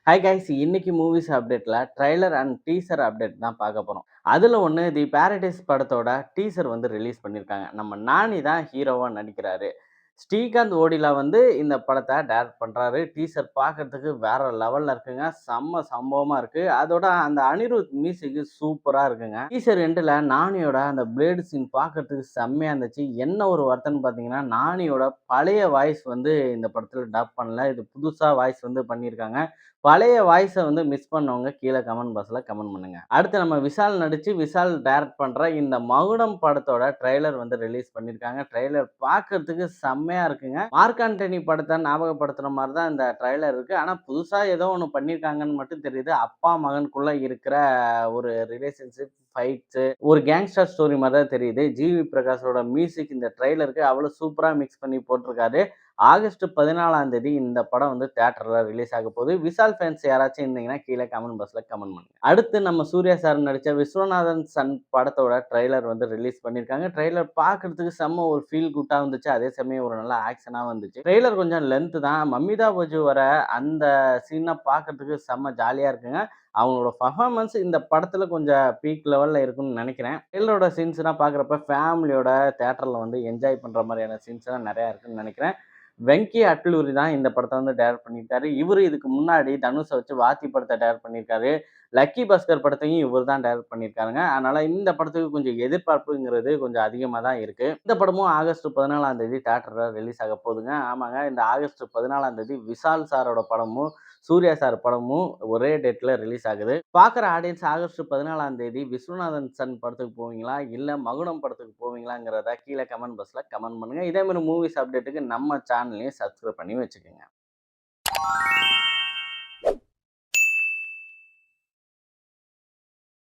Hi guys, இன்னைக்கு movies அப்டேட்ல trailer and teaser update தான் பார்க்க போறோம். அதுல ஒண்ணு தி பாரடைஸ் படத்தோட டீசர் வந்து ரிலீஸ் பண்ணியிருக்காங்க. நம்ம நானி தான் ஹீரோவா நடிக்கிறாரு. ஸ்ரீகாந்த் ஓடிலா வந்து இந்த படத்த டைரக்ட் பண்றாரு. டீசர் பார்க்கறதுக்கு வேற லெவல்ல இருக்குங்க. செம்ம சம்பவமா இருக்கு. அதோட அந்த அனிருத் மியூசிக் சூப்பரா இருக்குங்க. டீசர் எண்டுல நானியோட அந்த பிளேடு சீன் பார்க்கறதுக்கு செம்மையா இருந்துச்சு. என்ன ஒரு வருத்தம்னு பார்த்தீங்கன்னா, நானியோட பழைய வாய்ஸ் வந்து இந்த படத்துல டப் பண்ணல. இது புதுசா வாய்ஸ் வந்து பண்ணியிருக்காங்க. பழைய வாய்ஸ வந்து மிஸ் பண்ணவங்க கீழ கமெண்ட் பாக்ஸ்ல கமெண்ட் பண்ணுங்க. அடுத்து நம்ம விஷால் நடிச்சு, விஷால் டைரக்ட் பண்ற இந்த மகுடம் படத்தோட ட்ரெய்லர் வந்து ரிலீஸ் பண்ணியிருக்காங்க. ட்ரெய்லர் பார்க்கறதுக்கு செம்மையா இருக்குங்க. மார்க் ஆண்டனி படத்த ஞாபகப்படுத்துற மாரி தான் இந்த ட்ரெய்லர் இருக்கு. ஆனா புதுசா ஏதோ ஒண்ணு பண்ணியிருக்காங்கன்னு மட்டும் தெரியுது. அப்பா, மகனுக்குள்ள இருக்கிற ஒரு ரிலேஷன்ஷிப், ஃபைட்ஸு, ஒரு கேங்ஸ்டர் ஸ்டோரி மாரி தான் தெரியுது. ஜிவி பிரகாஷோட மியூசிக் இந்த ட்ரெய்லருக்கு அவ்வளோ சூப்பரா மிக்ஸ் பண்ணி போட்டிருக்காரு. ஆகஸ்ட் 14ஆம் தேதி இந்த படம் வந்து தியேட்டர்ல ரிலீஸ் ஆக போகுது. விஷால் ஃபேன்ஸ் யாராச்சும் இருந்தீங்கன்னா, கீழ கமெண்ட் பாக்ஸ்ல கமெண்ட் பண்ணுங்க. அடுத்து நம்ம சூர்யா சார் நடிச்ச விஸ்வநாதன் சன் படத்தோட ட்ரெய்லர் வந்து ரிலீஸ் பண்ணியிருக்காங்க. ட்ரெய்லர் பார்க்கறதுக்கு செம்ம ஒரு ஃபீல் குட்டா வந்துச்சு. அதே சமயம் ஒரு நல்ல ஆக்ஷனாவும் இருந்துச்சு. ட்ரெய்லர் கொஞ்சம் லென்த் தான். மமிதா பஜு வர அந்த சீன பார்க்கறதுக்கு செம்ம ஜாலியா இருக்குங்க. அவங்களோட பெர்ஃபார்மன்ஸ் இந்த படத்துல கொஞ்சம் பீக் லெவல்ல இருக்கும்னு நெனைக்கிறேன். ட்ரெய்லரோட சீன்ஸ்லாம் பார்க்குறப்ப ஃபேமிலியோட தியேட்டர்ல வந்து என்ஜாய் பண்ற மாரியான சீன்ஸ்லாம் நெறையா இருக்குன்னு நெனைக்கிறேன். வெங்கி அட்லூரி தான் இந்த படத்த வந்து டைரக்ட் பண்ணியிருக்காரு. இவரு இதுக்கு முன்னாடி தனுஷ வச்சு வாத்தி படத்த டைரக்ட் பண்ணியிருக்காரு. லக்கி பாஸ்கர் படத்தையும் இவரு தான் டைரக்ட் பண்ணியிருக்காருங்க. அதனால இந்த படத்துக்கு கொஞ்சம் எதிர்பார்ப்புங்கிறது கொஞ்சம் அதிகமா தான் இருக்கு. இந்த படமும் ஆகஸ்ட் 14ஆம் தேதி தியேட்டர்ல ரிலீஸ் ஆக போகுதுங்க. ஆமாங்க, இந்த ஆகஸ்ட் 14ஆம் தேதி விஷால் சாரோட படமும், சூர்யா சார் படமும் ஒரே டேட்ல ரிலீஸ் ஆகுது. பார்க்குற ஆடியன்ஸ் ஆகஸ்ட் 14ஆம் தேதி விஸ்வநாதன் சன் படத்துக்கு போவீங்களா? இல்ல மகுடம் படத்துக்கு போவீங்களாங்கிறத கீழ கமெண்ட் பாக்ஸ்ல கமெண்ட் பண்ணுங்க. இதே மாரி மூவிஸ் அப்டேட்டுக்கு நம்ம சேனலையும் சப்ஸ்கிரைப் பண்ணி வச்சுக்கங்க.